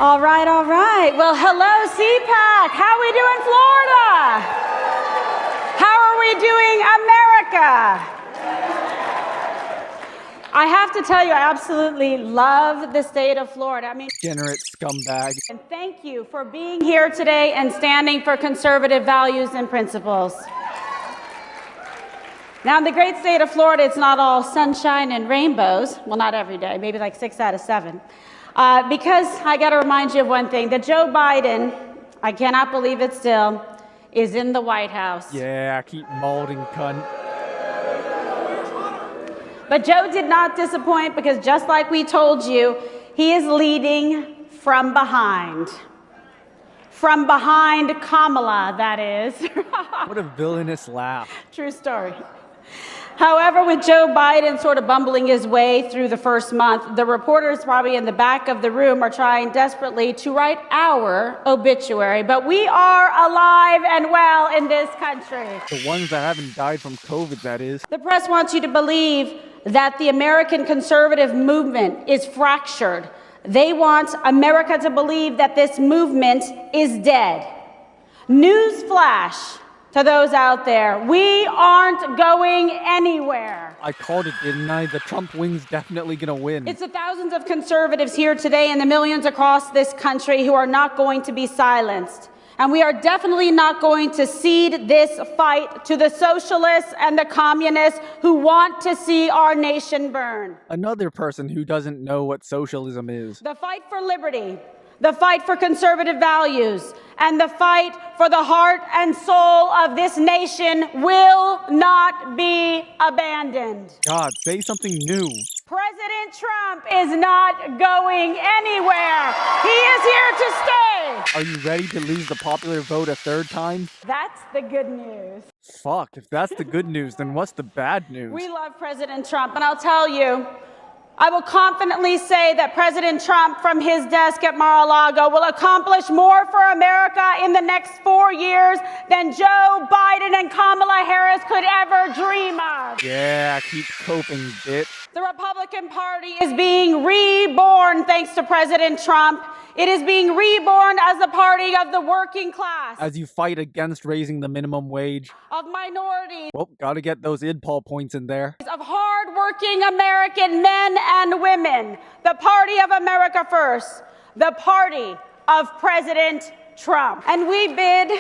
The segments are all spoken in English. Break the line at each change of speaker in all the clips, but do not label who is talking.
All right, all right. Well, hello, CPAC. How are we doing, Florida? How are we doing, America? I have to tell you, I absolutely love the state of Florida. I mean,
Degenerate scumbag.
and thank you for being here today and standing for conservative values and principles. Now, in the great state of Florida, it's not all sunshine and rainbows. Well, not every day, maybe like 6 out of 7. Because I got to remind you of one thing, that Joe Biden, I cannot believe it still, is in the White House.
Yeah, keep molding, cunt.
But Joe did not disappoint because just like we told you, he is leading from behind. From behind Kamala, that is.
What a villainous laugh.
True story. However, with Joe Biden sort of bumbling his way through the first month, the reporters probably in the back of the room are trying desperately to write our obituary. But we are alive and well in this country.
The ones that haven't died from COVID, that is.
The press wants you to believe that the American conservative movement is fractured. They want America to believe that this movement is dead. Newsflash to those out there, we aren't going anywhere.
I called it, didn't I? The Trump wing's definitely gonna win.
It's the thousands of conservatives here today and the millions across this country who are not going to be silenced. And we are definitely not going to cede this fight to the socialists and the communists who want to see our nation burn.
Another person who doesn't know what socialism is.
The fight for liberty, the fight for conservative values, and the fight for the heart and soul of this nation will not be abandoned.
God, say something new.
President Trump is not going anywhere. He is here to stay.
Are you ready to lose the popular vote a third time?
That's the good news.
Fuck, if that's the good news, then what's the bad news?
We love President Trump, and I'll tell you, I will confidently say that President Trump from his desk at Mar-a-Lago will accomplish more for America in the next 4 years than Joe Biden and Kamala Harris could ever dream of.
Yeah, keep coping, bitch.
The Republican Party is being reborn thanks to President Trump. It is being reborn as the party of the working class,
As you fight against raising the minimum wage.
of minorities,
Well, gotta get those IDPOL points in there.
of hardworking American men and women. The party of America first. The party of President Trump. And we bid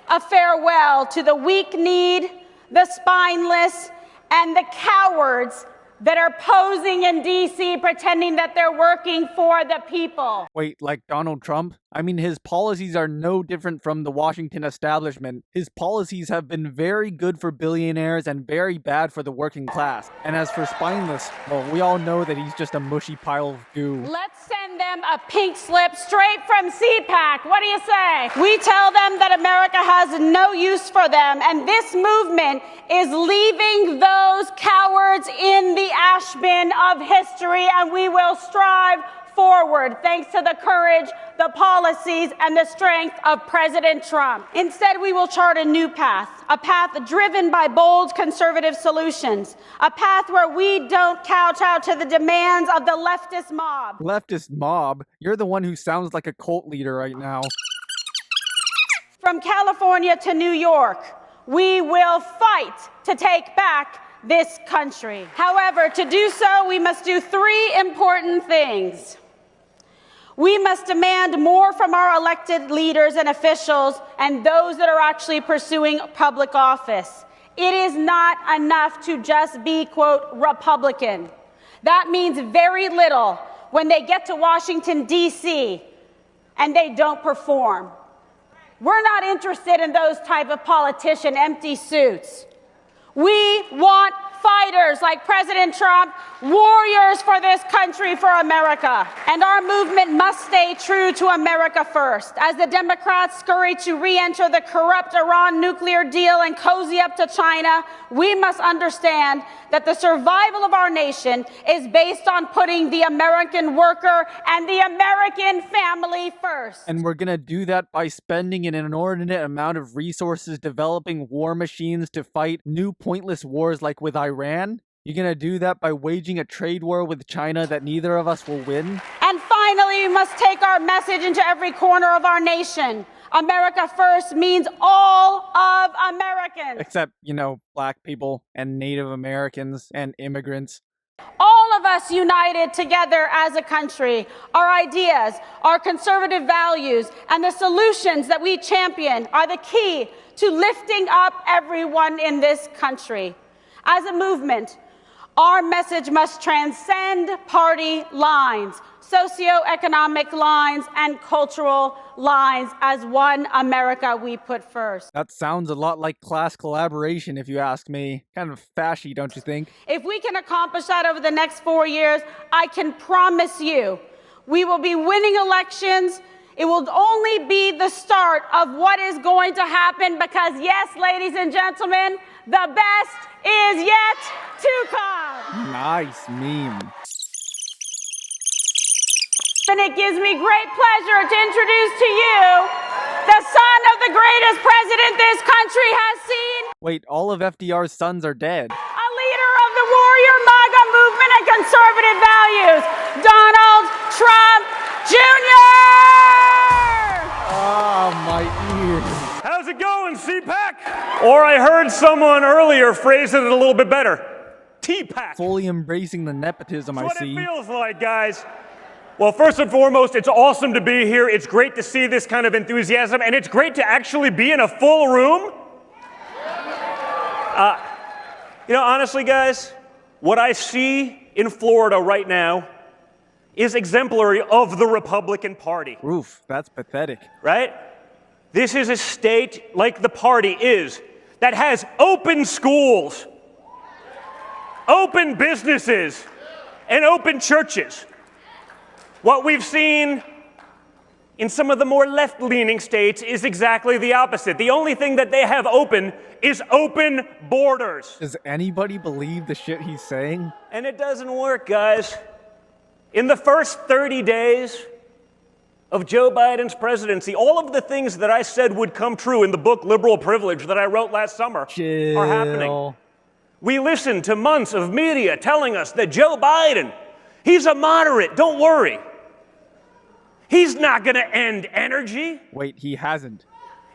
a farewell to the weak-kneed, the spineless, and the cowards that are posing in D.C. pretending that they're working for the people.
Wait, like Donald Trump? I mean, his policies are no different from the Washington establishment. His policies have been very good for billionaires and very bad for the working class. And as for spineless, well, we all know that he's just a mushy pile of goo.
Let's send them a pink slip straight from CPAC. What do you say? We tell them that America has no use for them, and this movement is leaving those cowards in the ash bin of history, and we will strive forward thanks to the courage, the policies, and the strength of President Trump. Instead, we will chart a new path, a path driven by bold conservative solutions, a path where we don't kowtow to the demands of the leftist mob.
Leftist mob? You're the one who sounds like a cult leader right now.
From California to New York, we will fight to take back this country. However, to do so, we must do 3 important things. We must demand more from our elected leaders and officials and those that are actually pursuing public office. It is not enough to just be, quote, Republican. That means very little when they get to Washington, D.C., and they don't perform. We're not interested in those type of politician empty suits. We want fighters like President Trump, warriors for this country, for America. And our movement must stay true to America first. As the Democrats scurry to re-enter the corrupt Iran nuclear deal and cozy up to China, we must understand that the survival of our nation is based on putting the American worker and the American family first.
And we're gonna do that by spending an inordinate amount of resources developing war machines to fight new pointless wars like with Iran? You gonna do that by waging a trade war with China that neither of us will win?
And finally, we must take our message into every corner of our nation. America first means all of Americans.
Except, black people and Native Americans and immigrants.
All of us united together as a country. Our ideas, our conservative values, and the solutions that we champion are the key to lifting up everyone in this country. As a movement, our message must transcend party lines, socioeconomic lines, and cultural lines. As one America we put first.
That sounds a lot like class collaboration, if you ask me. Kind of fashy, don't you think?
If we can accomplish that over the next 4 years, I can promise you we will be winning elections. It will only be the start of what is going to happen because, yes, ladies and gentlemen, the best is yet to come.
Nice meme.
And it gives me great pleasure to introduce to you the son of the greatest president this country has seen.
Wait, all of FDR's sons are dead.
A leader of the warrior MAGA movement and conservative values, Donald Trump Jr.
Ah, my ears.
How's it going, CPAC? Or I heard someone earlier phrase it a little bit better. TPAC.
Fully embracing the nepotism,
That's
I
what
see.
it feels like, guys. Well, first and foremost, it's awesome to be here. It's great to see this kind of enthusiasm, and it's great to actually be in a full room. Honestly, guys, what I see in Florida right now is exemplary of the Republican Party.
Oof, that's pathetic.
Right? This is a state, like the party is, that has open schools, open businesses, and open churches. What we've seen in some of the more left-leaning states is exactly the opposite. The only thing that they have open is open borders.
Does anybody believe the shit he's saying?
And it doesn't work, guys. In the first 30 days of Joe Biden's presidency, all of the things that I said would come true in the book Liberal Privilege that I wrote last summer are happening. We listened to months of media telling us that Joe Biden, he's a moderate, don't worry. He's not going to end energy.
Wait, he hasn't.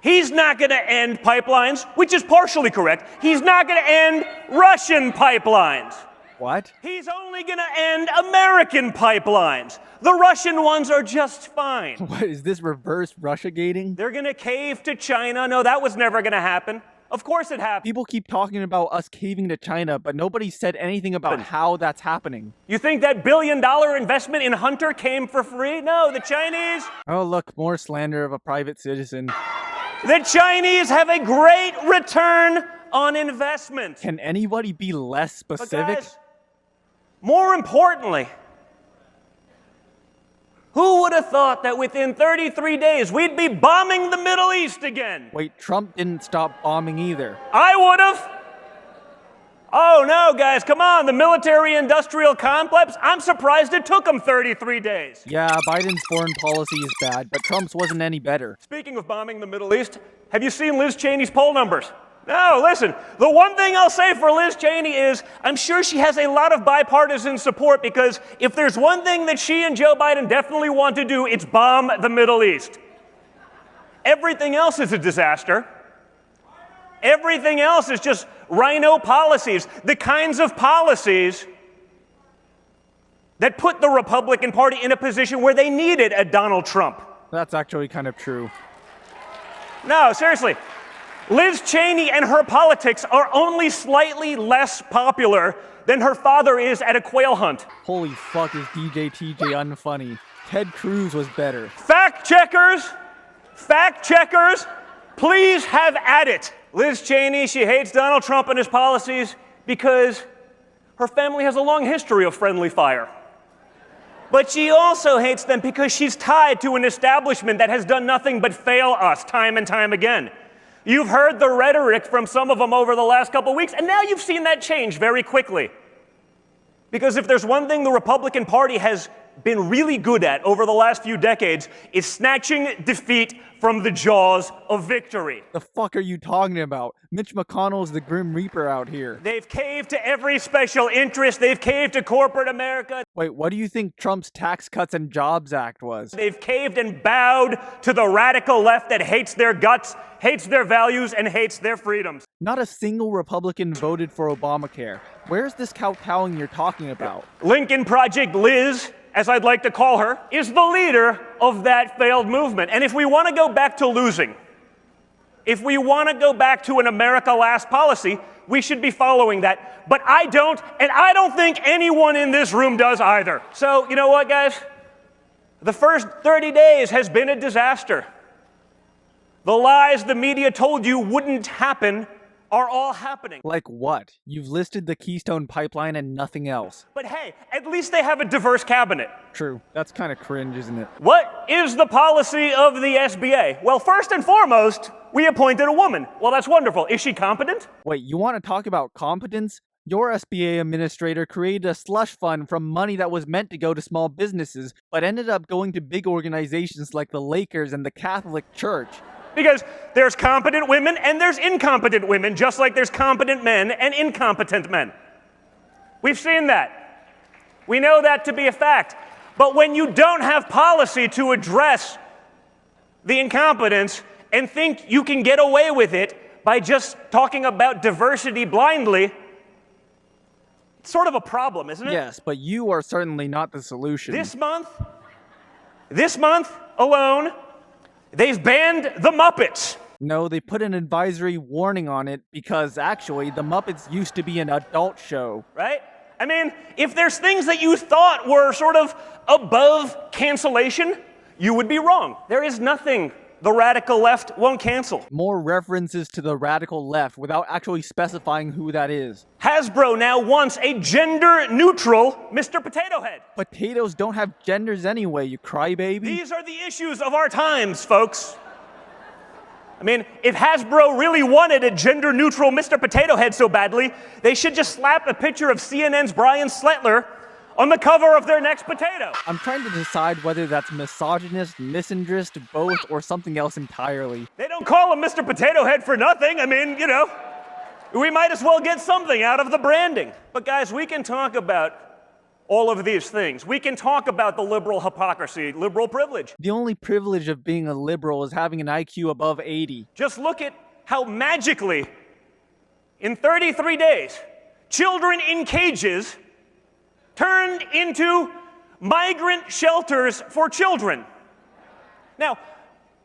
He's not going to end pipelines, which is partially correct. He's not going to end Russian pipelines.
What?
He's only going to end American pipelines. The Russian ones are just fine.
What, is this reverse Russia-gating?
They're going to cave to China. No, that was never going to happen. Of course it happened.
People keep talking about us caving to China, but nobody said anything about how that's happening.
You think that billion-dollar investment in Hunter came for free? No, the Chinese...
Oh, look, more slander of a private citizen.
The Chinese have a great return on investment.
Can anybody be less specific?
But guys, more importantly, who would have thought that within 33 days we'd be bombing the Middle East again?
Wait, Trump didn't stop bombing either.
I would have. Oh no, guys, come on, the military-industrial complex, I'm surprised it took them 33 days.
Yeah, Biden's foreign policy is bad, but Trump's wasn't any better.
Speaking of bombing the Middle East, have you seen Liz Cheney's poll numbers? No, listen, the one thing I'll say for Liz Cheney is I'm sure she has a lot of bipartisan support because if there's one thing that she and Joe Biden definitely want to do, it's bomb the Middle East. Everything else is a disaster. Everything else is just rhino policies, the kinds of policies that put the Republican Party in a position where they needed a Donald Trump.
That's actually kind of true.
No, seriously. Liz Cheney and her politics are only slightly less popular than her father is at a quail hunt.
Holy fuck, is DJ TJ unfunny. Ted Cruz was better.
Fact checkers, please have at it. Liz Cheney, she hates Donald Trump and his policies because her family has a long history of friendly fire. But she also hates them because she's tied to an establishment that has done nothing but fail us time and time again. You've heard the rhetoric from some of them over the last couple weeks, and now you've seen that change very quickly. Because if there's one thing the Republican Party has been really good at over the last few decades is snatching defeat from the jaws of victory.
The fuck are you talking about? Mitch McConnell's the Grim Reaper out here.
They've caved to every special interest. They've caved to corporate America.
Wait, what do you think Trump's Tax Cuts and Jobs Act was?
They've caved and bowed to the radical left that hates their guts, hates their values, and hates their freedoms.
Not a single Republican voted for Obamacare. Where's this kowtowing you're talking about?
Lincoln Project Liz, as I'd like to call her, is the leader of that failed movement. And if we want to go back to losing, if we want to go back to an America Last policy, we should be following that. But I don't, and I don't think anyone in this room does either. So, you know what, guys? The first 30 days has been a disaster. The lies the media told you wouldn't happen are all happening.
Like what? You've listed the Keystone Pipeline and nothing else.
But hey, at least they have a diverse cabinet.
True. That's kind of cringe, isn't it?
What is the policy of the SBA? Well, first and foremost, we appointed a woman. Well, that's wonderful. Is she competent?
Wait, you want to talk about competence? Your SBA administrator created a slush fund from money that was meant to go to small businesses, but ended up going to big organizations like the Lakers and the Catholic Church.
Because there's competent women and there's incompetent women, just like there's competent men and incompetent men. We've seen that. We know that to be a fact. But when you don't have policy to address the incompetence and think you can get away with it by just talking about diversity blindly, it's sort of a problem, isn't it?
Yes, but you are certainly not the solution.
This month alone, they've banned the Muppets.
No, they put an advisory warning on it because actually the Muppets used to be an adult show.
Right? I mean, if there's things that you thought were sort of above cancellation, you would be wrong. There is nothing the radical left won't cancel.
More references to the radical left without actually specifying who that is.
Hasbro now wants a gender-neutral Mr. Potato Head.
Potatoes don't have genders anyway, you crybaby.
These are the issues of our times, folks. I mean, if Hasbro really wanted a gender-neutral Mr. Potato Head so badly, they should just slap a picture of CNN's Brian Sletler on the cover of their next potato.
I'm trying to decide whether that's misogynist, misandrist, both, or something else entirely.
They don't call him Mr. Potato Head for nothing. I mean, you know, we might as well get something out of the branding. But guys, we can talk about all of these things. We can talk about the liberal hypocrisy, liberal privilege.
The only privilege of being a liberal is having an IQ above 80.
Just look at how magically, in 33 days, children in cages turned into migrant shelters for children. Now,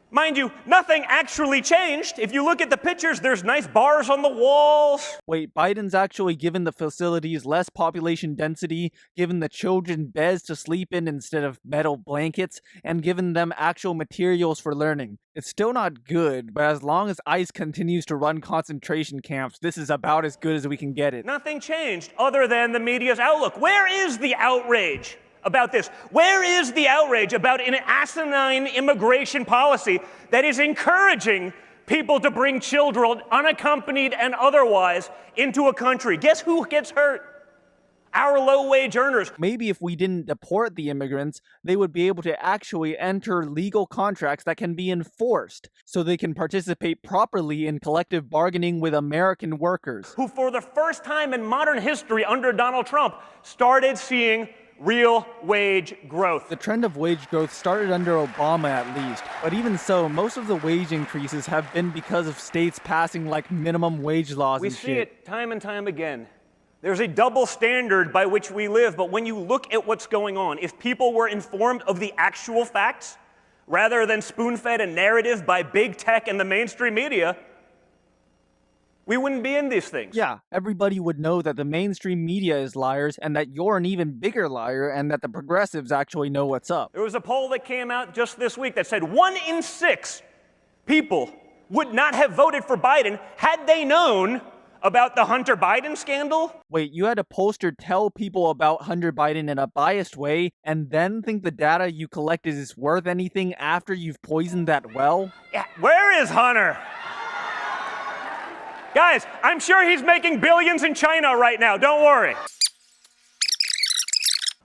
mind you, nothing actually changed. If you look at the pictures, there's nice bars on the walls.
Wait, Biden's actually given the facilities less population density, given the children beds to sleep in instead of metal blankets, and given them actual materials for learning. It's still not good, but as long as ICE continues to run concentration camps, this is about as good as we can get it.
Nothing changed other than the media's outlook. Where is the outrage about this? Where is the outrage about an asinine immigration policy that is encouraging people to bring children, unaccompanied and otherwise, into a country? Guess who gets hurt? Our low-wage earners.
Maybe if we didn't deport the immigrants, they would be able to actually enter legal contracts that can be enforced, so they can participate properly in collective bargaining with American workers.
Who, for the first time in modern history under Donald Trump, started seeing real wage growth.
The trend of wage growth started under Obama at least, but even so, most of the wage increases have been because of states passing like minimum wage laws
We
and
see
shit.
it time and time again. There's a double standard by which we live, but when you look at what's going on, if people were informed of the actual facts, rather than spoon-fed a narrative by big tech and the mainstream media, we wouldn't be in these things.
Yeah, everybody would know that the mainstream media is liars and that you're an even bigger liar and that the progressives actually know what's up.
There was a poll that came out just this week that said 1 in 6 people would not have voted for Biden had they known about the Hunter Biden scandal.
Wait, you had a pollster tell people about Hunter Biden in a biased way and then think the data you collected is worth anything after you've poisoned that well?
Yeah, where is Hunter? Guys, I'm sure he's making billions in China right now, don't worry.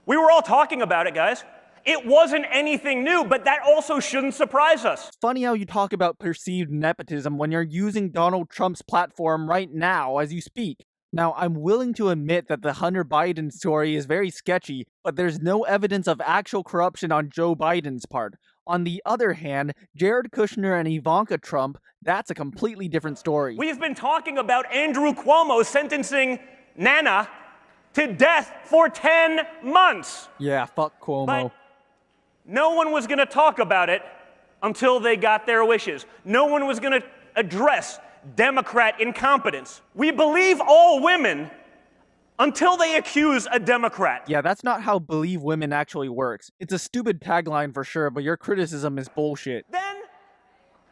We were all talking about it, guys. It wasn't anything new, but that also shouldn't surprise us.
It's funny how you talk about perceived nepotism when you're using Donald Trump's platform right now as you speak. Now, I'm willing to admit that the Hunter Biden story is very sketchy, but there's no evidence of actual corruption on Joe Biden's part. On the other hand, Jared Kushner and Ivanka Trump, that's a completely different story.
We've been talking about Andrew Cuomo sentencing Nana to death for 10 months.
Yeah, fuck Cuomo.
But no one was going to talk about it until they got their wishes. No one was going to address Democrat incompetence. We believe all women until they accuse a Democrat.
Yeah, that's not how Believe Women actually works. It's a stupid tagline for sure, but your criticism is bullshit.
Then,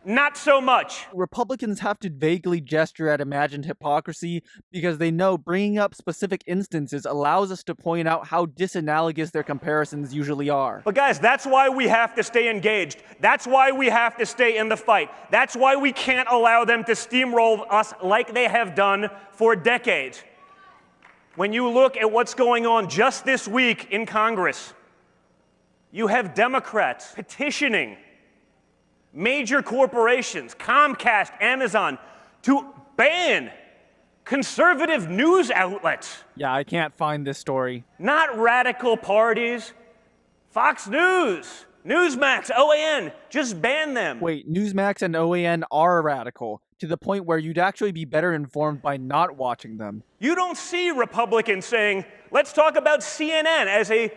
not so much.
Republicans have to vaguely gesture at imagined hypocrisy because they know bringing up specific instances allows us to point out how disanalogous their comparisons usually are.
But guys, that's why we have to stay engaged. That's why we have to stay in the fight. That's why we can't allow them to steamroll us like they have done for decades. When you look at what's going on just this week in Congress, you have Democrats petitioning major corporations, Comcast, Amazon, to ban conservative news outlets.
Yeah, I can't find this story.
Not radical parties. Fox News, NewsMax, OAN, just ban them.
Wait, NewsMax and OAN are radical, to the point where you'd actually be better informed by not watching them.
You don't see Republicans saying, let's talk about CNN as a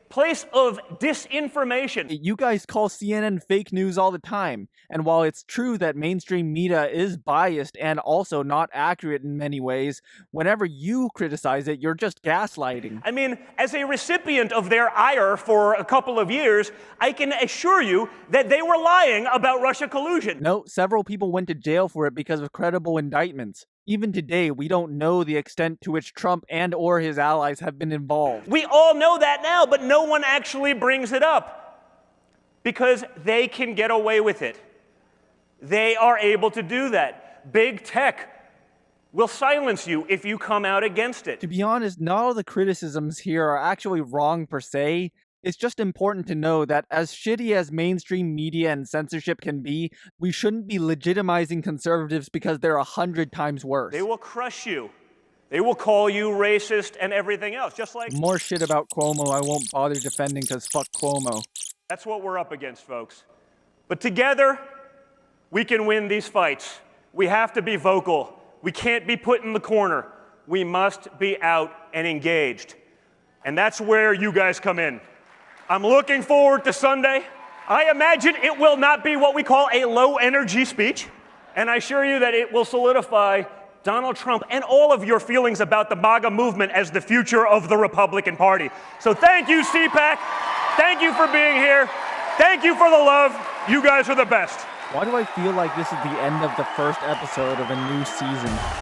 place of disinformation.
You guys call CNN fake news all the time, and while it's true that mainstream media is biased and also not accurate in many ways, whenever you criticize it, you're just gaslighting.
I mean, as a recipient of their ire for a couple of years, I can assure you that they were lying about Russia collusion.
No, several people went to jail for it because of credible indictments. Even today, we don't know the extent to which Trump and or his allies have been involved.
We all know that now, but no one actually brings it up because they can get away with it. They are able to do that. Big tech will silence you if you come out against it.
To be honest, not all the criticisms here are actually wrong per se. It's just important to know that as shitty as mainstream media and censorship can be, we shouldn't be legitimizing conservatives because they're 100 times worse.
They will crush you. They will call you racist and everything else, just like...
More shit about Cuomo I won't bother defending because fuck Cuomo.
That's what we're up against, folks. But together, we can win these fights. We have to be vocal. We can't be put in the corner. We must be out and engaged. And that's where you guys come in. I'm looking forward to Sunday. I imagine it will not be what we call a low-energy speech, and I assure you that it will solidify Donald Trump and all of your feelings about the MAGA movement as the future of the Republican Party. So thank you, CPAC. Thank you for being here. Thank you for the love. You guys are the best.
Why do I feel like this is the end of the first episode of a new season?